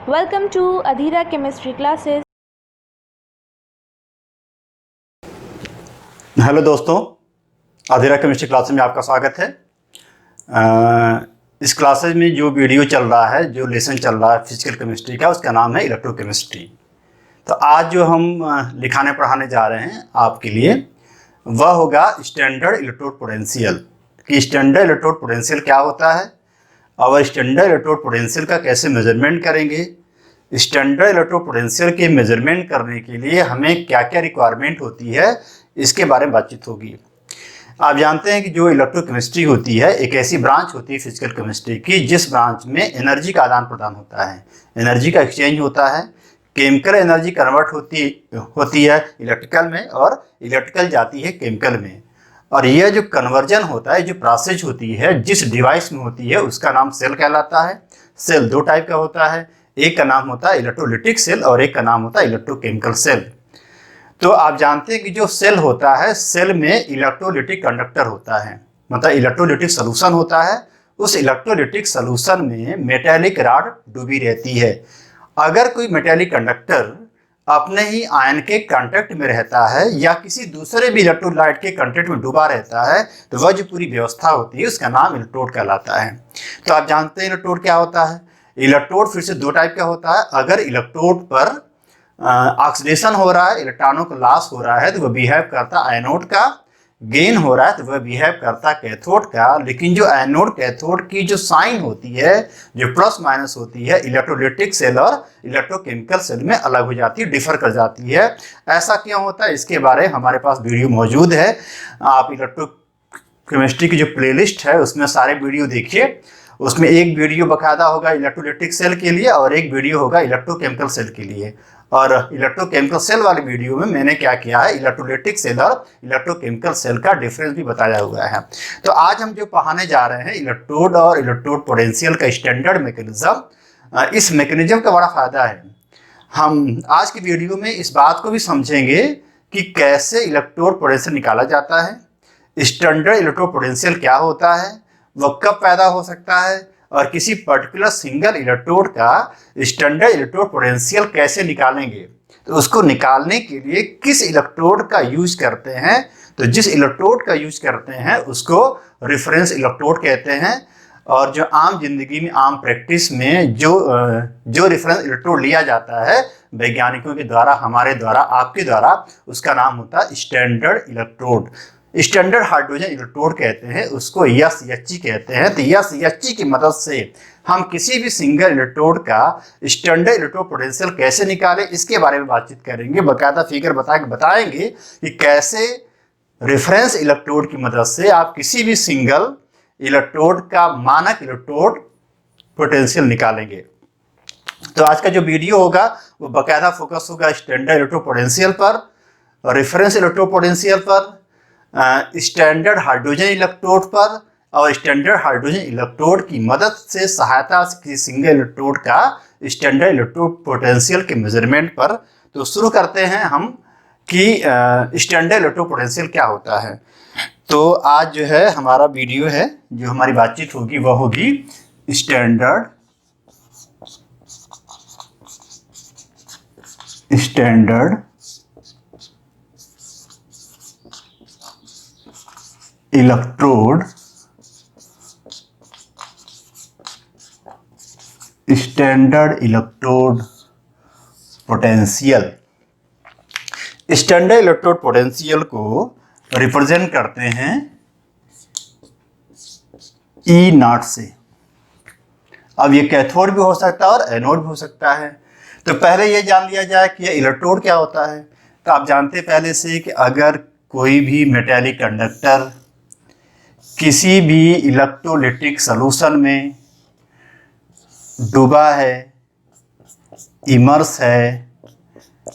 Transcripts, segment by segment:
Welcome to Adhira Chemistry classes. Hello दोस्तों, अधीरा chemistry class में आपका स्वागत है। इस क्लासेज में जो वीडियो चल रहा है, जो लेसन चल रहा है फिजिकल केमिस्ट्री का, उसका नाम है इलेक्ट्रोकेमिस्ट्री। तो आज जो हम लिखाने पढ़ाने जा रहे हैं आपके लिए, वह होगा स्टैंडर्ड इलेक्ट्रोड पोटेंशियल। कि स्टैंडर्ड इलेक्ट्रोड पोटेंशियल क्या होता है और स्टैंडर्ड इलेक्ट्रोड पोटेंशियल का कैसे मेजरमेंट करेंगे। स्टैंडर्ड इलेक्ट्रोड पोटेंशियल के मेजरमेंट करने के लिए हमें क्या क्या रिक्वायरमेंट होती है, इसके बारे में बातचीत होगी। आप जानते हैं कि जो इलेक्ट्रोकेमिस्ट्री होती है एक ऐसी ब्रांच होती है फिजिकल केमिस्ट्री की, जिस ब्रांच में एनर्जी का आदान प्रदान होता है, एनर्जी का एक्सचेंज होता है। केमिकल एनर्जी कन्वर्ट होती है इलेक्ट्रिकल में और इलेक्ट्रिकल जाती है केमिकल में। और यह जो कन्वर्जन होता है, जो प्रोसेस होती है, जिस डिवाइस में होती है, उसका नाम सेल कहलाता है। सेल दो टाइप का होता है, एक का नाम होता है इलेक्ट्रोलिटिक सेल और एक का नाम होता है इलेक्ट्रोकेमिकल सेल। तो आप जानते हैं कि जो सेल होता है, सेल में इलेक्ट्रोलिटिक कंडक्टर होता है, मतलब इलेक्ट्रोलिटिक सॉल्यूशन होता है। उस इलेक्ट्रोलिटिक सॉल्यूशन में मेटेलिक रॉड डूबी रहती है। अगर कोई मेटेलिक कंडक्टर अपने ही आयन के कांटेक्ट में रहता है या किसी दूसरे भी इलेक्ट्रोलाइट के कांटेक्ट में डूबा रहता है, तो वह जो पूरी व्यवस्था होती है उसका नाम इलेक्ट्रोड कहलाता है। तो आप जानते हैं इलेक्ट्रोड क्या होता है। इलेक्ट्रोड फिर से दो टाइप का होता है। अगर इलेक्ट्रोड पर ऑक्सीडेशन हो रहा है, इलेक्ट्रॉनों का लॉस हो रहा है, तो वह बिहेव करता एनोड का। गेन हो रहा है तो वह बिहेव करता कैथोड का। लेकिन जो एनोड कैथोड की जो साइन होती है, जो प्लस माइनस होती है, इलेक्ट्रोलिटिक सेल और इलेक्ट्रोकेमिकल सेल में अलग हो जाती है, डिफर कर जाती है। ऐसा क्यों होता है, इसके बारे में हमारे पास वीडियो मौजूद है। आप इलेक्ट्रोकेमिस्ट्री की जो प्लेलिस्ट है उसमें सारे वीडियो देखिए। उसमें एक वीडियो बकायदा होगा इलेक्ट्रोलिटिक सेल के लिए और एक वीडियो होगा इलेक्ट्रोकेमिकल सेल के लिए। और इलेक्ट्रोकेमिकल सेल वाले वीडियो में मैंने क्या किया है, इलेक्ट्रोलिटिक सेल और इलेक्ट्रोकेमिकल सेल का डिफरेंस भी बताया हुआ है। तो आज हम जो पढ़ाने जा रहे हैं इलेक्ट्रोड और इलेक्ट्रोड पोटेंशियल का स्टैंडर्ड मैकेनिज्म। इस मैकेनिज्म का बड़ा फायदा है। हम आज की वीडियो में इस बात को भी समझेंगे कि कैसे इलेक्ट्रोड पोटेंशियल निकाला जाता है, स्टैंडर्ड इलेक्ट्रोड पोटेंशियल क्या होता है, वह कब पैदा हो सकता है, और किसी पर्टिकुलर सिंगल इलेक्ट्रोड का स्टैंडर्ड इलेक्ट्रोड पोटेंशियल कैसे निकालेंगे। तो उसको निकालने के लिए किस इलेक्ट्रोड का यूज करते हैं, तो जिस इलेक्ट्रोड का यूज करते हैं उसको रेफरेंस इलेक्ट्रोड कहते हैं। और जो आम जिंदगी में, आम प्रैक्टिस में जो रेफरेंस इलेक्ट्रोड लिया जाता है वैज्ञानिकों के द्वारा, हमारे द्वारा, आपके द्वारा, उसका नाम होता है standard electrode. Standard hydrogen electrode कहते हैं, उसको SHG कहते हैं। तो SHG की मदद से हम किसी भी सिंगल इलेक्ट्रोड का स्टैंडर्ड इलेक्ट्रोड पोटेंशियल कैसे निकालें, इसके बारे में बातचीत करेंगे। बाकायदा फिगर बताएंगे कि कैसे रेफरेंस इलेक्ट्रोड की मदद से आप किसी भी सिंगल इलेक्ट्रोड का मानक इलेक्ट्रोड पोटेंशियल निकालेंगे। तो आज का जो वीडियो होगा वो बाकायदा फोकस होगा स्टैंडर्ड इलेक्ट्रोड पोटेंशियल पर, रेफरेंस इलेक्ट्रोड पोटेंशियल पर, स्टैंडर्ड हाइड्रोजन इलेक्ट्रोड पर, और स्टैंडर्ड हाइड्रोजन इलेक्ट्रोड की मदद से, सहायता से किसी सिंगल इलेक्ट्रोड का स्टैंडर्ड इलेक्ट्रोड पोटेंशियल के मेजरमेंट पर। तो शुरू करते हैं हम कि स्टैंडर्ड इलेक्ट्रोड पोटेंशियल क्या होता है। तो आज जो है हमारा वीडियो है, जो हमारी बातचीत होगी वह होगी standard electrode standard electrode potential. Standard electrode potential को रिप्रेजेंट करते हैं E0 से। अब ये कैथोड भी हो सकता है और एनोड भी हो सकता है। तो पहले ये जान लिया जाए कि ये इलेक्ट्रोड क्या होता है। तो आप जानते हैं पहले से कि अगर कोई भी मेटेलिक कंडक्टर किसी भी इलेक्ट्रोलिटिक सॉल्यूशन में डूबा है, इमर्स है,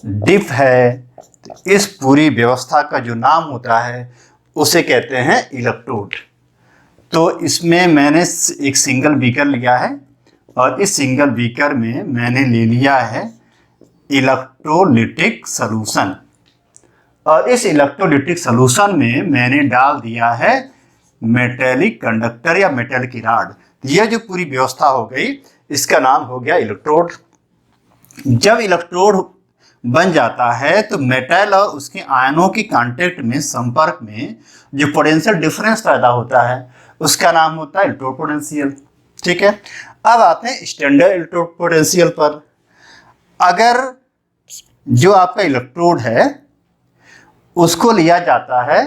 डिप है, तो इस पूरी व्यवस्था का जो नाम होता है उसे कहते हैं इलेक्ट्रोड। तो इसमें मैंने एक सिंगल बीकर लिया है और इस सिंगल बीकर में मैंने ले लिया है इलेक्ट्रोलिटिक सॉल्यूशन, और इस इलेक्ट्रोलिटिक सॉल्यूशन में मैंने डाल दिया है मेटेलिक कंडक्टर या मेटल की रॉड। यह जो पूरी व्यवस्था हो गई, इसका नाम हो गया इलेक्ट्रोड। जब इलेक्ट्रोड बन जाता है तो मेटल और उसके आयनों की कांटेक्ट में, संपर्क में जो पोटेंशियल डिफरेंस पैदा होता है उसका नाम होता है इलेक्ट्रोड पोटेंशियल। ठीक है, अब आते हैं स्टैंडर्ड इलेक्ट्रोड पोटेंशियल पर। अगर जो आपका इलेक्ट्रोड है उसको लिया जाता है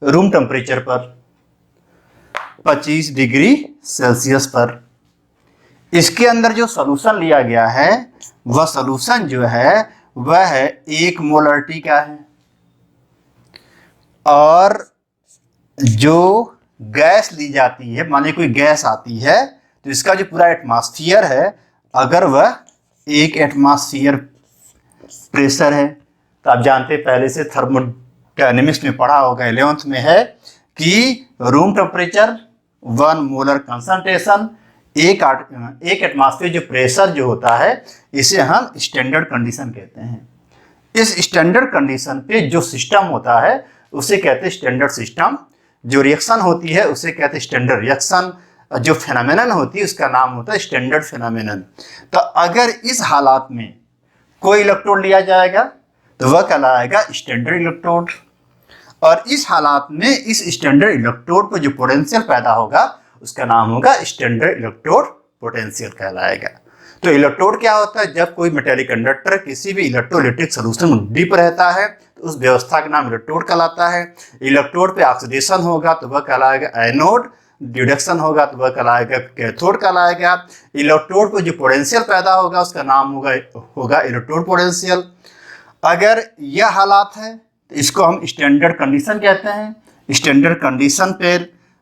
रूम टेम्परेचर पर 25 डिग्री सेल्सियस पर, इसके अंदर जो सॉल्यूशन लिया गया है वह सॉल्यूशन जो है वह है 1 मोलरिटी का है, और जो गैस ली जाती है, माने कोई गैस आती है तो इसका जो पूरा एटमॉस्फेयर है अगर वह 1 एटमॉस्फेयर प्रेशर है, तो आप जानते हैं पहले से थर्मोडायनेमिक्स में पढ़ा होगा, 11th में है कि रूम टेम्परेचर 1 मोलर कंसंट्रेशन, एक एटमॉस्फेयर जो प्रेशर जो होता है इसे हम स्टैंडर्ड कंडीशन कहते हैं। इस स्टैंडर्ड कंडीशन पे जो सिस्टम होता है उसे कहते हैं स्टैंडर्ड सिस्टम, जो रिएक्शन होती है उसे कहते हैं स्टैंडर्ड रिएक्शन, जो फेनोमेनन होती है उसका नाम होता है स्टैंडर्ड फेनोमेनन। तो अगर इस हालात में कोई इलेक्ट्रोड लिया जाएगा तो वह कहलाएगा स्टैंडर्ड इलेक्ट्रोड, और इस हालात में इस स्टैंडर्ड इलेक्ट्रोड पर जो पोटेंशियल पैदा होगा उसका नाम होगा स्टैंडर्ड इलेक्ट्रोड पोटेंशियल कहलाएगा। तो इलेक्ट्रोड क्या होता है? जब कोई मेटेलिक कंडक्टर किसी भी इलेक्ट्रोलिटिक सॉल्यूशन में डीप रहता है तो उस व्यवस्था का नाम इलेक्ट्रोड कहलाता है। इलेक्ट्रोड पे ऑक्सीडेशन होगा तो वह कहलाएगा एनोड, डिडक्शन होगा तो वह कहलाएगा कैथोड कहलाएगा। इलेक्ट्रोड पर जो पोटेंशियल पैदा होगा उसका नाम होगा इलेक्ट्रोड पोटेंशियल। अगर यह हालात है तो इसको हम स्टैंडर्ड कंडीशन कहते हैं। स्टैंडर्ड कंडीशन पे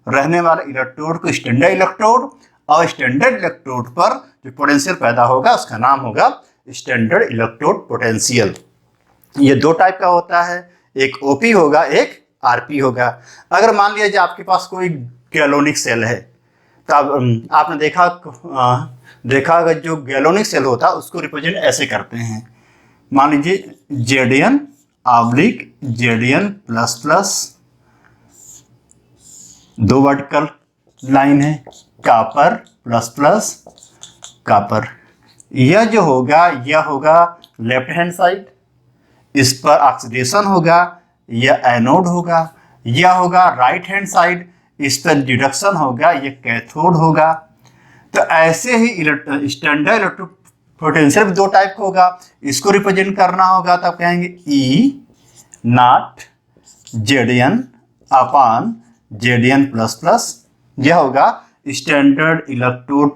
रहने वाले इलेक्ट्रोड को स्टैंडर्ड इलेक्ट्रोड, और स्टैंडर्ड इलेक्ट्रोड पर जो पोटेंशियल पैदा होगा उसका नाम होगा स्टैंडर्ड इलेक्ट्रोड पोटेंशियल। ये 2 टाइप का होता है, एक ओपी होगा, एक आरपी होगा। अगर मान लिया जाए आपके पास कोई गैलोनिक सेल है तो आपने देखा अगर जो गैलोनिक सेल होता है उसको रिप्रेजेंट ऐसे करते हैं। मान लीजिए Z N oblique Z N plus plus, 2 vertical line है, कॉपर प्लस प्लस कॉपर। यह जो होगा यह होगा लेफ्ट हैंड साइड, इस पर ऑक्सीडेशन होगा, यह एनोड होगा। यह होगा राइट हैंड साइड, इस पर डिडक्शन होगा, यह कैथोड होगा। तो ऐसे ही स्टैंडर्ड इलेक्ट्रोड पोटेंशियल भी 2 टाइप का होगा। इसको रिप्रेजेंट करना होगा तो आप कहेंगे E nought Z N upon Z N plus plus. यह होगा standard electrode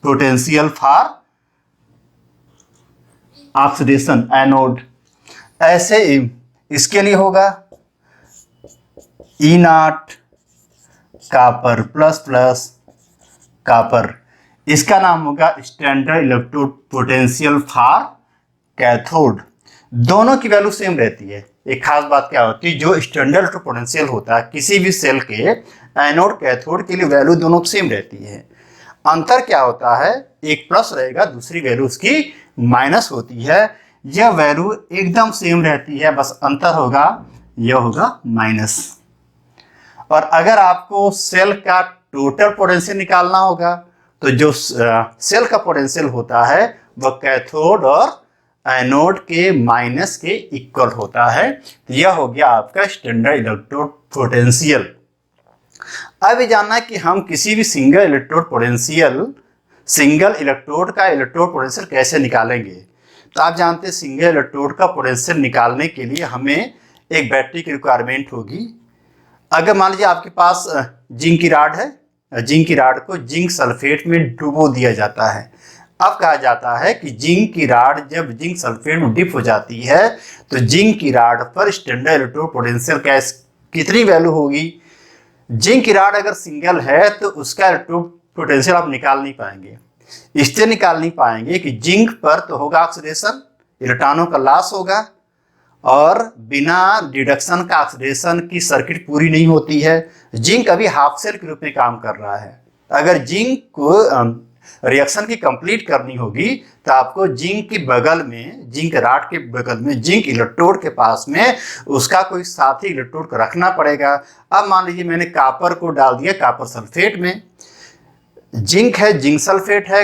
potential for oxidation anode. ऐसे इसके लिए होगा E nought copper plus plus copper, इसका नाम होगा standard electrode potential for cathode. दोनों की वैल्यू सेम रहती है। एक खास बात क्या होती है, जो स्टैंडर्ड इलेक्ट्रोड पोटेंशियल होता है किसी भी सेल के एनोड कैथोड के लिए वैल्यू दोनों सेम रहती है। अंतर क्या होता है, एक प्लस रहेगा, दूसरी वैल्यू उसकी माइनस होती है। यह वैल्यू एकदम सेम रहती है, बस अंतर होगा, यह होगा माइनस। और अगर आपको सेल का टोटल पोटेंशियल निकालना होगा तो जो सेल का पोटेंशियल होता है वह कैथोड और एनोड के माइनस के इक्वल होता है। तो यह हो गया आपका स्टैंडर्ड इलेक्ट्रोड पोटेंशियल। अब ये जानना है कि हम किसी भी सिंगल इलेक्ट्रोड का इलेक्ट्रोड पोटेंशियल कैसे निकालेंगे। तो आप जानते हैं सिंगल इलेक्ट्रोड का पोटेंशियल निकालने के लिए हमें एक बैटरी की रिक्वायरमेंट होगी। अगर मान लीजिए आपके पास जिंक की राड है, जिंक की राड को जिंक सल्फेट में डुबो दिया जाता है। अब कहा जाता है कि जिंक की राड जब जिंक सल्फेट में डिप हो जाती है तो जिंक की राड पर स्टैंडर्ड इलेक्ट्रोड पोटेंशियल कितनी वैल्यू होगी। जिंक की राड अगर सिंगल है तो उसका इलेक्ट्रोड पोटेंशियल आप निकाल नहीं पाएंगे। इससे निकाल नहीं पाएंगे कि जिंक पर तो होगा ऑक्सीडेशन, इलेक्ट्रॉनों का लॉस होगा, और बिना डिडक्शन का ऑक्सीडेशन की सर्किट पूरी नहीं होती है। जिंक अभी हाफ सेल के रूप में काम कर रहा है। अगर जिंक को रिएक्शन की कंप्लीट करनी होगी तो आपको जिंक के बगल में, जिंक राड के बगल में, जिंक इलेक्ट्रोड के पास में उसका कोई साथी इलेक्ट्रोड को रखना पड़ेगा। अब मान लीजिए मैंने कॉपर को डाल दिया कॉपर सल्फेट में, जिंक है, जिंक सल्फेट है,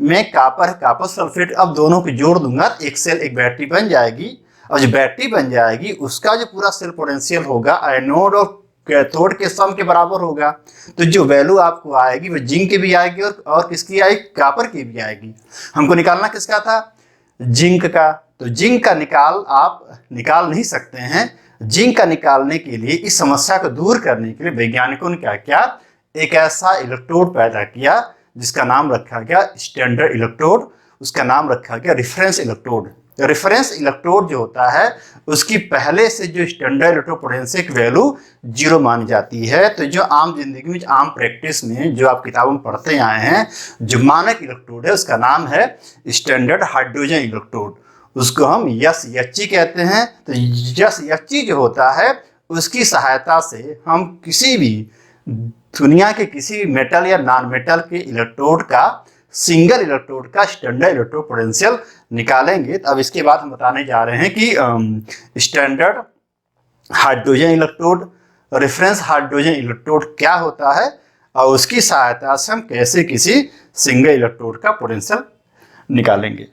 में कापर है, कापर सल्फेट। अब दोनों को जोड़ दूंगा तो एक सेल एक बैटरी बन जाएगी। और जो बैटरी बन जाएगी उसका जो पूरा सेल पोटेंशियल होगा एनोड और कैथोड के सम के बराबर होगा। तो जो वैल्यू आपको आएगी वो जिंक की भी आएगी और किसकी आएगी, कापर की भी आएगी। हमको निकालना किसका था, जिंक का। तो जिंक का आप निकाल नहीं सकते हैं। जिंक का निकालने के लिए, इस समस्या को दूर करने के लिए वैज्ञानिकों ने क्या किया, एक ऐसा इलेक्ट्रोड पैदा किया जिसका नाम रखा गया स्टैंडर्ड इलेक्ट्रोड। उसका नाम रखा गया रेफरेंस इलेक्ट्रोड। रेफरेंस इलेक्ट्रोड जो होता है उसकी पहले से जो स्टैंडर्ड इलेक्ट्रोड पोटेंशियल की वैल्यू 0 मानी जाती है। तो जो आम जिंदगी में, आम प्रैक्टिस में जो आप किताबों में पढ़ते आए हैं, जो मानक इलेक्ट्रोड है उसका नाम है स्टैंडर्ड हाइड्रोजन इलेक्ट्रोड। उसको हम SHE कहते हैं। तो SHE जो होता है उसकी सहायता से हम किसी भी दुनिया के किसी मेटल या नॉन मेटल के इलेक्ट्रोड का, सिंगल इलेक्ट्रोड का स्टैंडर्ड इलेक्ट्रोड पोटेंशियल निकालेंगे। तो अब इसके बाद हम बताने जा रहे हैं कि standard hydrogen electrode, reference hydrogen electrode क्या होता है और उसकी सहायता से हम कैसे किसी सिंगल इलेक्ट्रोड का पोटेंशियल निकालेंगे।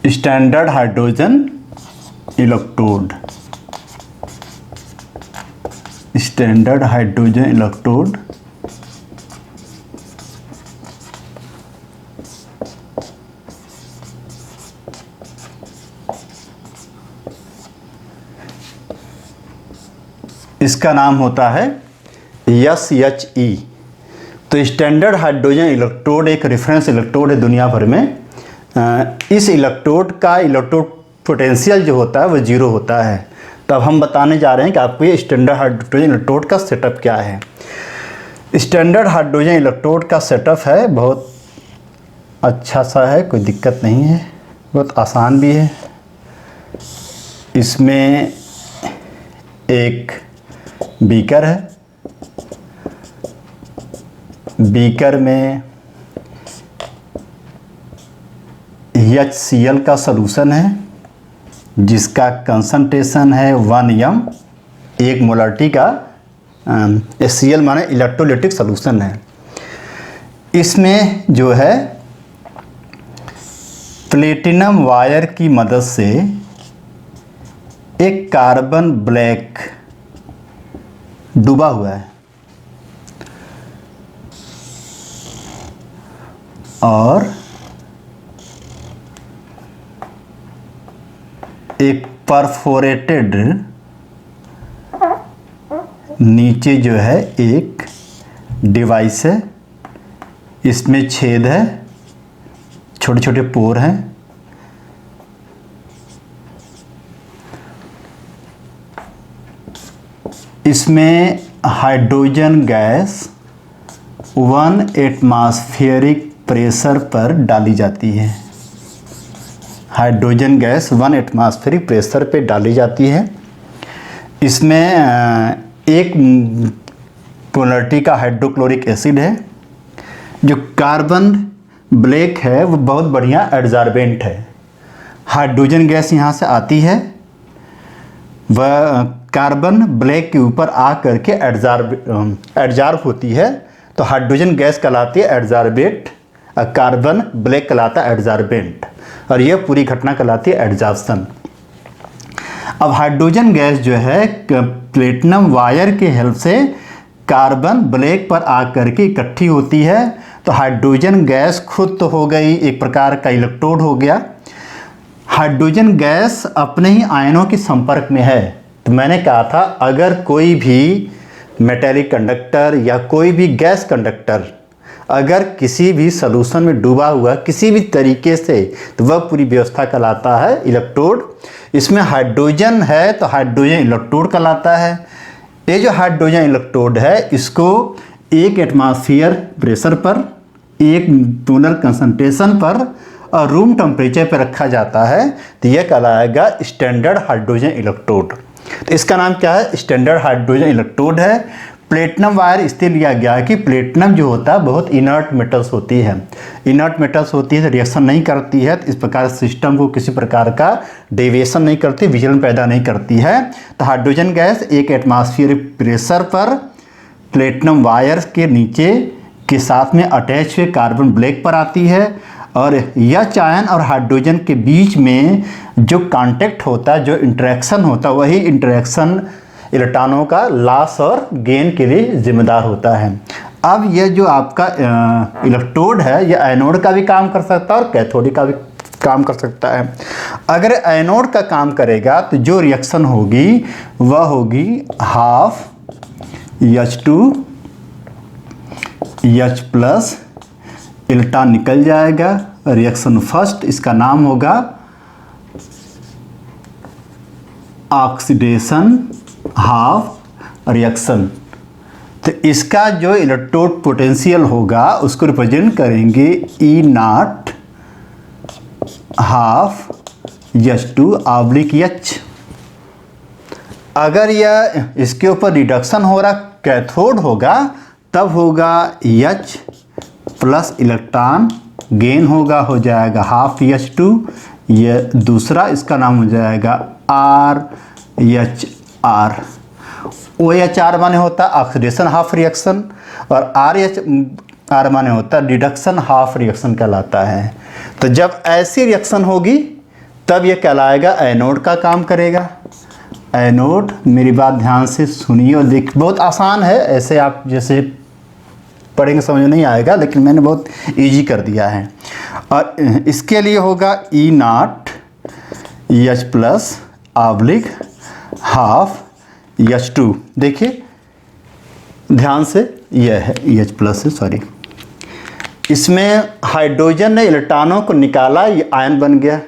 Standard hydrogen electrode, standard hydrogen electrode इसका नाम होता है SHE। तो स्टैंडर्ड हाइड्रोजन इलेक्ट्रोड एक रेफरेंस इलेक्ट्रोड है दुनिया भर में। इस इलेक्ट्रोड का इलेक्ट्रोड पोटेंशियल जो होता है वो 0 होता है। तो अब हम बताने जा रहे हैं कि आपको ये स्टैंडर्ड हाइड्रोजन इलेक्ट्रोड का सेटअप क्या है। स्टैंडर्ड हाइड्रोजन इलेक्ट्रोड का सेटअप है बहुत अच्छा सा है, कोई दिक्कत नहीं है, बहुत आसान भी है। इसमें एक बीकर है, बीकर में HCl का सॉल्यूशन है जिसका कंसंट्रेशन है 1 m। 1 मोलारिटी का HCl माने इलेक्ट्रोलाइटिक सॉल्यूशन है। इसमें जो है प्लेटिनम वायर की मदद से एक कार्बन ब्लैक डूबा हुआ है और एक परफोरेटेड नीचे जो है एक डिवाइस है। इसमें छेद है, छोटे छोटे पोर हैं। इसमें हाइड्रोजन गैस 1 एटमॉस्फेरिक प्रेशर पर डाली जाती है। हाइड्रोजन गैस 1 एटमॉस्फेरिक प्रेशर पे डाली जाती है। इसमें एक पोलरिटी का हाइड्रोक्लोरिक एसिड है। जो कार्बन ब्लैक है वो बहुत बढ़िया एडजॉर्बेंट है। हाइड्रोजन गैस यहाँ से आती है, वह कार्बन ब्लैक के ऊपर आ करके एडजॉर्ब होती है। तो हाइड्रोजन गैस कहलाती है एडजॉर्बेंट और कार्बन ब्लैक कहलाता है एडजॉर्बेंट, और यह पूरी घटना कहलाती है एडजॉर्प्शन। अब हाइड्रोजन गैस जो है प्लेटिनम वायर के हेल्प से कार्बन ब्लैक पर आकर के इकट्ठी होती है। तो हाइड्रोजन गैस खुद तो हो गई एक प्रकार का इलेक्ट्रोड हो गया। हाइड्रोजन गैस अपने ही आयनों के संपर्क में है। तो मैंने कहा था अगर कोई भी मेटेलिक कंडक्टर या कोई भी गैस कंडक्टर अगर किसी भी सॉल्यूशन में डूबा हुआ किसी भी तरीके से, तो वह पूरी व्यवस्था कहलाता है इलेक्ट्रोड। इसमें हाइड्रोजन है तो हाइड्रोजन इलेक्ट्रोड कहलाता है। ये जो हाइड्रोजन इलेक्ट्रोड है इसको 1 एटमॉस्फेयर प्रेशर पर, 1 मोलर कंसंट्रेशन पर और रूम टेम्परेचर पर रखा जाता है। तो यह कहलाएगा स्टैंडर्ड हाइड्रोजन इलेक्ट्रोड। तो इसका नाम क्या है, स्टैंडर्ड हाइड्रोजन इलेक्ट्रोड है। प्लेटिनम वायर इसलिए लिया गया है कि प्लेटिनम जो होता है बहुत इनर्ट मेटल्स होती है। इनर्ट मेटल्स होती है तो रिएक्शन नहीं करती है, तो इस प्रकार सिस्टम को किसी प्रकार का डेविएशन नहीं करती, विचलन पैदा नहीं करती है। तो हाइड्रोजन गैस 1 एटमॉस्फेरिक प्रेशर पर प्लेटिनम वायर के नीचे के साथ में अटैच हुए कार्बन ब्लैक पर आती है और एच आयन और हाइड्रोजन के बीच में जो कांटेक्ट होता है, जो इंटरेक्शन होता है, वही इंटरेक्शन इलेक्ट्रॉनों का लॉस और गेन के लिए जिम्मेदार होता है। अब यह जो आपका इलेक्ट्रोड है, यह एनोड का भी काम कर सकता है और कैथोड का भी काम कर सकता है। अगर एनोड का काम करेगा तो जो रिएक्शन होगी वह होगी हाफ H2 H+, इलेक्ट्रॉन निकल जाएगा, रिएक्शन फर्स्ट, इसका नाम होगा ऑक्सीडेशन हाफ रिएक्शन। तो इसका जो इलेक्ट्रोड पोटेंशियल होगा उसको रिप्रेजेंट करेंगे E0 हाफ H2 H। अगर यह इसके ऊपर रिडक्शन हो रहा कैथोड होगा तब होगा H प्लस इलेक्ट्रॉन गेन होगा, हो जाएगा हाफ H2। यह दूसरा, इसका नाम हो जाएगा RHR। OHR माने होता है ऑक्सीडेशन हाफ रिएक्शन और RHR माने होता है रिडक्शन हाफ रिएक्शन कहलाता है। तो जब ऐसी रिएक्शन होगी तब यह कहलाएगा एनोड का काम करेगा। एनोड, मेरी बात ध्यान से सुनिए और देख, बहुत आसान है, ऐसे आप जैसे पढ़ेंगे समझ में नहीं आएगा, लेकिन मैंने बहुत इजी कर दिया है। और इसके लिए होगा E0 H+ हाफ H2। देखिए ध्यान से, यह है H+ है, सॉरी। इसमें हाइड्रोजन ने इलेक्ट्रॉनों को निकाला, ये आयन बन गया,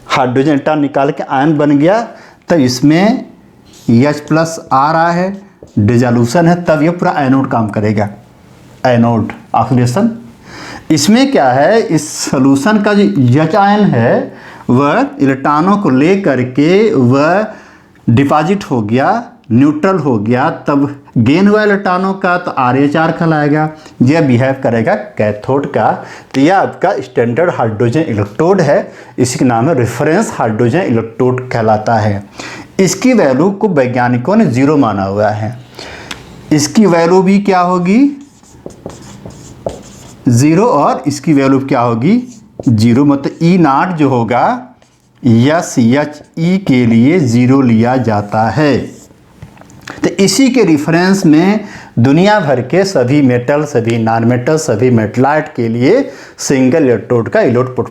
हाइड्रोजन इलेक्ट्रॉन निकाल के आयन बन गया, तो इसमें H+ आ रहा है, डिजोल्यूशन है, तब ये पूरा एनोड काम करेगा। Anode oxidation. इसमें क्या है, इस सॉल्यूशन का जो H आयन है वह इलेक्ट्रॉनों को ले करके वह डिपॉजिट हो गया, न्यूट्रल हो गया, तब गेन हुआ इलेक्ट्रॉनों का तो RHR कहलाएगा। यह बिहेव करेगा कैथोड का। तो यह आपका स्टैंडर्ड हाइड्रोजन इलेक्ट्रोड है, इसका नाम है रेफरेंस हाइड्रोजन इलेक्ट्रोड कहलाता है। इसकी वैल्यू को वैज्ञानिकों ने 0 माना हुआ है। इसकी वैल्यू भी क्या होगी 0 और इसकी वैल्यू क्या होगी 0, मतलब E0 जो होगा SHE के लिए 0 लिया जाता है। तो इसी के रिफरेंस में दुनिया भर के सभी मेटल, सभी नॉन मेटल, सभी मेटलाइट के लिए सिंगल इलेक्ट्रोड का इलेक्ट्रोड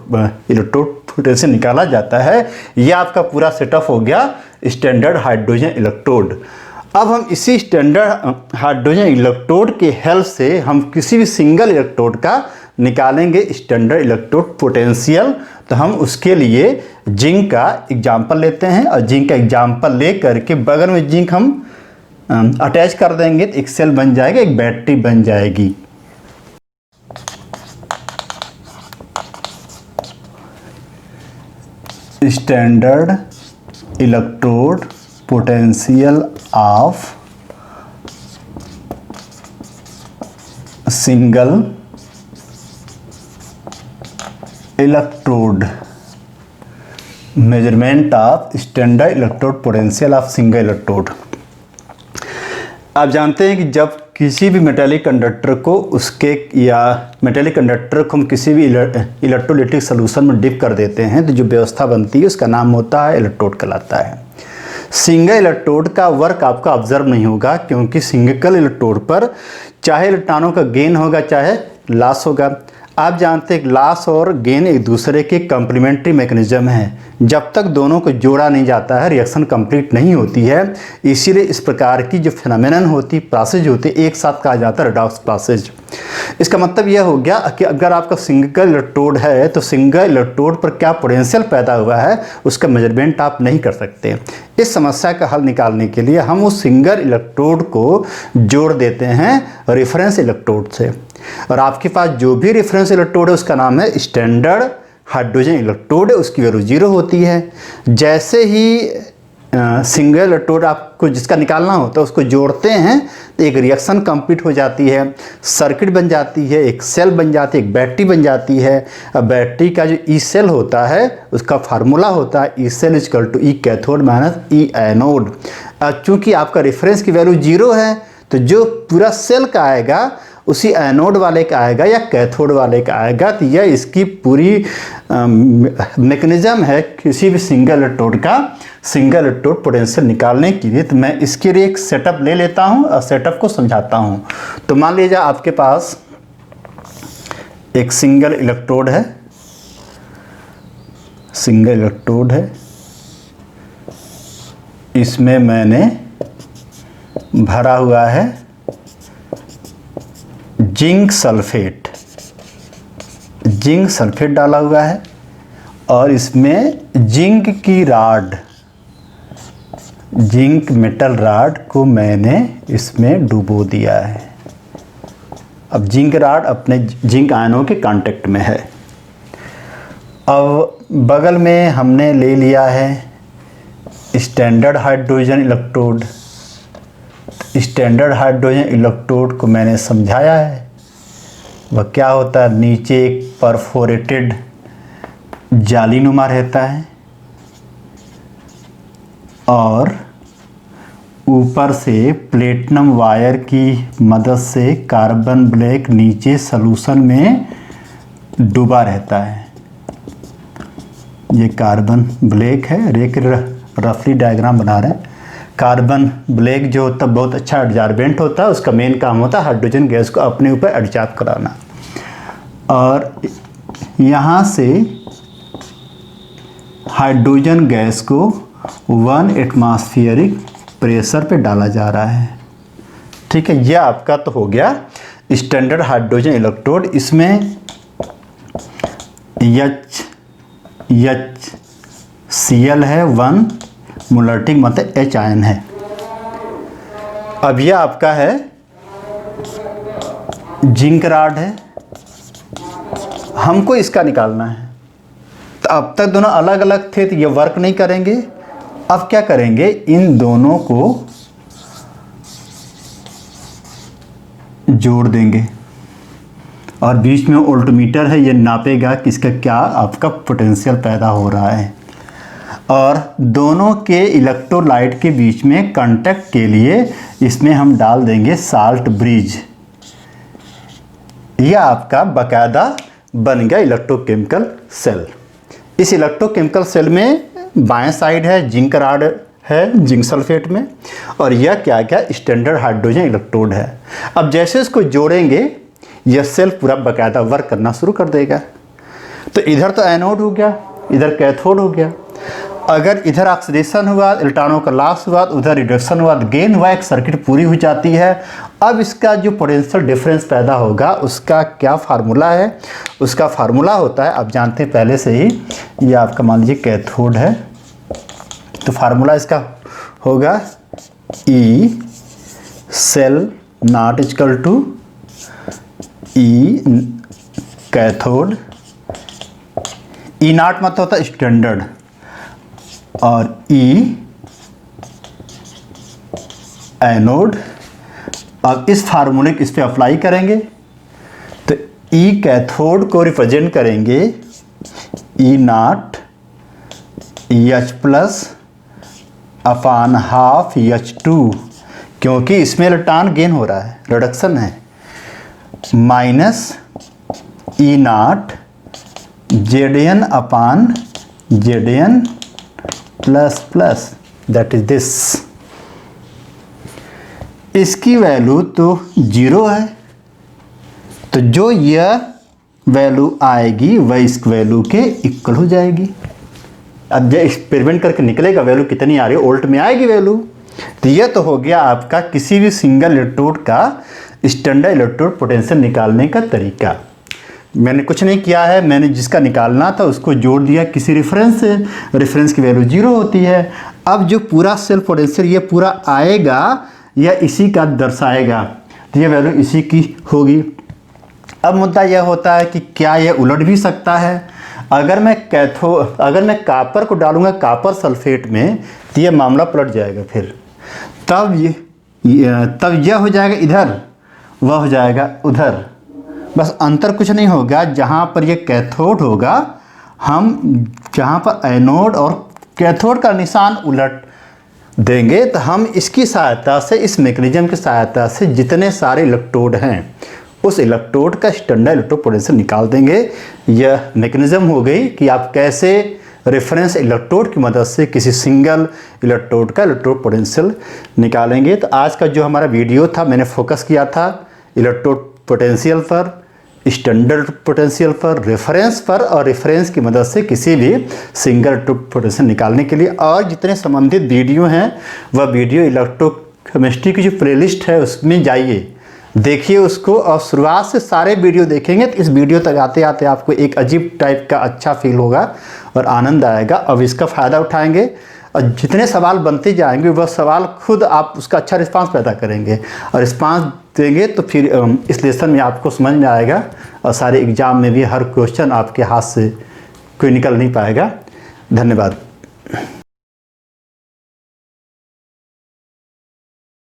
पोटेंशियल निकाला जाता है। यह आपका पूरा सेटअप हो गया स्टैंडर्ड हाइड्रोजन इलेक्ट्रोड। अब हम इसी स्टैंडर्ड हाइड्रोजन इलेक्ट्रोड के हेल्प से हम किसी भी सिंगल इलेक्ट्रोड का निकालेंगे स्टैंडर्ड इलेक्ट्रोड पोटेंशियल। तो हम उसके लिए जिंक का एग्जाम्पल लेते हैं और जिंक का एग्जाम्पल ले करके बगल में जिंक हम अटैच कर देंगे तो एक सेल बन जाएगा, एक बैटरी बन जाएगी। Standard electrode potential of single electrode, measurement of standard electrode potential of single electrode. आप जानते हैं कि जब किसी भी मेटेलिक कंडक्टर को उसके या मेटेलिक कंडक्टर को हम किसी भी इलेक्ट्रोलाइटिक सॉल्यूशन में डिप कर देते हैं तो जो व्यवस्था बनती है उसका नाम होता है इलेक्ट्रोड कहलाता है। सिंगल इलेक्ट्रोड का वर्क आपका ऑब्जर्व नहीं होगा, क्योंकि सिंगल इलेक्ट्रोड पर चाहे इलेक्ट्रॉनों का गेन होगा चाहे लॉस होगा। आप जानते हैं लॉस और गेन एक दूसरे के कम्प्लीमेंट्री मैकेनिज्म है। जब तक दोनों को जोड़ा नहीं जाता है रिएक्शन कंप्लीट नहीं होती है। इसीलिए इस प्रकार की जो फिनोमेनन होती, प्रोसेस होती है, एक साथ कहा जाता है रेडॉक्स प्रोसेस। इसका मतलब यह हो गया कि अगर आपका सिंगल इलेक्ट्रोड है तो सिंगल इलेक्ट्रोड पर क्या पोटेंशियल पैदा हुआ है उसका मेजरमेंट आप नहीं कर सकते। इस समस्या का हल निकालने के लिए हम उस सिंगल इलेक्ट्रोड को जोड़ देते हैं रेफरेंस इलेक्ट्रोड से, और आपके पास जो भी रेफरेंस इलेक्ट्रोड है उसका नाम है स्टैंडर्ड हाइड्रोजन इलेक्ट्रोड है, उसकी वैल्यू 0 होती है। जैसे ही सिंगल इलेक्ट्रोड आपको जिसका निकालना होता है उसको जोड़ते हैं तो एक रिएक्शन कंप्लीट हो जाती है, सर्किट बन जाती है, एक सेल बन जाती है, एक बैटरी बन जाती है। अब बैटरी का जो ई सेल होता है उसका फार्मूला होता है E cell equal to E cathode minus E anode. चूँकि आपका रेफरेंस की वैल्यू 0 है तो जो पूरा सेल का आएगा उसी एनोड वाले का आएगा या कैथोड वाले का आएगा। तो यह इसकी पूरी मैकेनिज्म है किसी भी सिंगल इलेक्ट्रोड का सिंगल इलेक्ट्रोड पोटेंशियल निकालने के लिए। तो मैं इसके लिए एक सेटअप ले लेता हूं और सेटअप को समझाता हूं। तो मान लीजिए आपके पास एक सिंगल इलेक्ट्रोड है, सिंगल इलेक्ट्रोड है, इसमें मैंने भरा हुआ है जिंक सल्फेट, जिंक सल्फेट डाला हुआ है और इसमें जिंक की राड, जिंक मेटल राड को मैंने इसमें डुबो दिया है। अब जिंक राड अपने जिंक आयनों के कांटेक्ट में है। अब बगल में हमने ले लिया है standard hydrogen electrode. Standard hydrogen electrode को मैंने समझाया है। वह क्या होता है, नीचे एक परफोरेटेड जालीनुमा रहता है और ऊपर से प्लेटिनम वायर की मदद से कार्बन ब्लैक नीचे सॉल्यूशन में डूबा रहता है। ये कार्बन ब्लैक है, रेक रफली डायग्राम बना रहे हैं। कार्बन ब्लैक जो होता है बहुत अच्छा एडजॉर्बेंट होता है, उसका मेन काम होता है हाइड्रोजन गैस को अपने ऊपर एडजॉर्ब कराना। और यहाँ से हाइड्रोजन गैस को 1 एटमॉस्फेरिक प्रेशर पे डाला जा रहा है। ठीक है, यह आपका तो हो गया स्टैंडर्ड हाइड्रोजन इलेक्ट्रोड। इसमें HCl है 1 मोलरिटी मतलब H आयन है। अब यह आपका है जिंक राड है, हमको इसका निकालना है। तो अब तक दोनों अलग अलग थे तो ये वर्क नहीं करेंगे। अब क्या करेंगे, इन दोनों को जोड़ देंगे और बीच में वोल्टमीटर है, ये नापेगा कि इसका क्या आपका पोटेंशियल पैदा हो रहा है। और दोनों के इलेक्ट्रोलाइट के बीच में कांटेक्ट के लिए इसमें हम डाल देंगे साल्ट ब्रिज। यह आपका बाकायदा बन गया इलेक्ट्रोकेमिकल सेल। इस इलेक्ट्रोकेमिकल सेल में बाएं साइड है जिंक राड है जिंक सल्फेट में, और यह क्या क्या स्टैंडर्ड हाइड्रोजन इलेक्ट्रोड है। अब जैसे इसको जोड़ेंगे यह सेल पूरा बाकायदा वर्क करना शुरू कर देगा। तो इधर तो एनोड हो गया, इधर कैथोड हो गया। अगर इधर ऑक्सीडेशन हुआ, इलेक्ट्रॉनों का लॉस हुआ, उधर रिडक्शन हुआ, गेन हुआ, एक सर्किट पूरी हो जाती है। अब इसका जो पोटेंशियल डिफरेंस पैदा होगा उसका क्या फार्मूला है, उसका फार्मूला होता है आप जानते हैं पहले से ही। ये आपका मान लीजिए कैथोड है, तो फार्मूला इसका होगा E cell nought equal to E cathode. E nought मतलब होता है स्टैंडर्ड और E एनोड। अब इस फार्मूले को इस पे अप्लाई करेंगे तो E कैथोड को रिप्रेजेंट करेंगे E not H plus upon half H2, क्योंकि इसमें इलेक्ट्रॉन गेन हो रहा है, रिडक्शन है, minus E not Zn upon Zn plus plus, that is this. इसकी वैल्यू तो 0 है, तो जो यह वैल्यू आएगी वह इस वैल्यू के इक्वल हो जाएगी। अब जब एक्सपेरिमेंट करके निकलेगा वैल्यू कितनी आ रही है, वोल्ट में आएगी वैल्यू। तो यह तो हो गया आपका किसी भी सिंगल इलेक्ट्रोड का स्टैंडर्ड इलेक्ट्रोड पोटेंशियल निकालने का तरीका। मैंने कुछ नहीं किया है, मैंने जिसका निकालना था उसको जोड़ दिया किसी रेफरेंस से, रेफरेंस की वैल्यू 0 होती है। अब जो पूरा सेल पोटेंशियल ये पूरा आएगा यह इसी का दर्शाएगा, तो ये वैल्यू इसी की होगी। अब मुद्दा यह होता है कि क्या यह उलट भी सकता है। अगर मैं कापर को डालूंगा कापर सल्फेट में तो यह मामला पलट जाएगा, फिर तब यह हो जाएगा इधर, वह हो जाएगा उधर। बस अंतर कुछ नहीं होगा, जहाँ पर ये कैथोड होगा हम जहाँ पर एनोड और कैथोड का निशान उलट देंगे तो हम इसकी सहायता से, इस मैकेनिज्म की सहायता से जितने सारे इलेक्ट्रोड हैं उस इलेक्ट्रोड का स्टैंडर्ड इलेक्ट्रोड पोटेंशियल निकाल देंगे। यह मैकेनिज्म हो गई कि आप कैसे रेफरेंस इलेक्ट्रोड की मदद से किसी सिंगल इलेक्ट्रोड का इलेक्ट्रोड पोटेंशियल निकालेंगे। तो आज का जो हमारा वीडियो था, मैंने फोकस किया था इलेक्ट्रोड पोटेंशियल पर, स्टैंडर्ड पोटेंशियल पर, रेफरेंस पर, और रेफरेंस की मदद से किसी भी सिंगल इलेक्ट्रोड पोटेंशियल निकालने के लिए। और जितने संबंधित वीडियो हैं वह वीडियो इलेक्ट्रोकेमिस्ट्री की जो प्लेलिस्ट है उसमें जाइए, देखिए उसको, और शुरुआत से सारे वीडियो देखेंगे तो इस वीडियो तक आते आते आपको एक अजीब टाइप का अच्छा फील होगा और आनंद आएगा। अब इसका फ़ायदा उठाएंगे और जितने सवाल बनते जाएंगे वह सवाल खुद आप उसका अच्छा रिस्पांस पैदा करेंगे, और रिस्पांस देंगे तो फिर इस लेसन में आपको समझ में आएगा, और सारे एग्ज़ाम में भी हर क्वेश्चन आपके हाथ से कोई निकल नहीं पाएगा। धन्यवाद।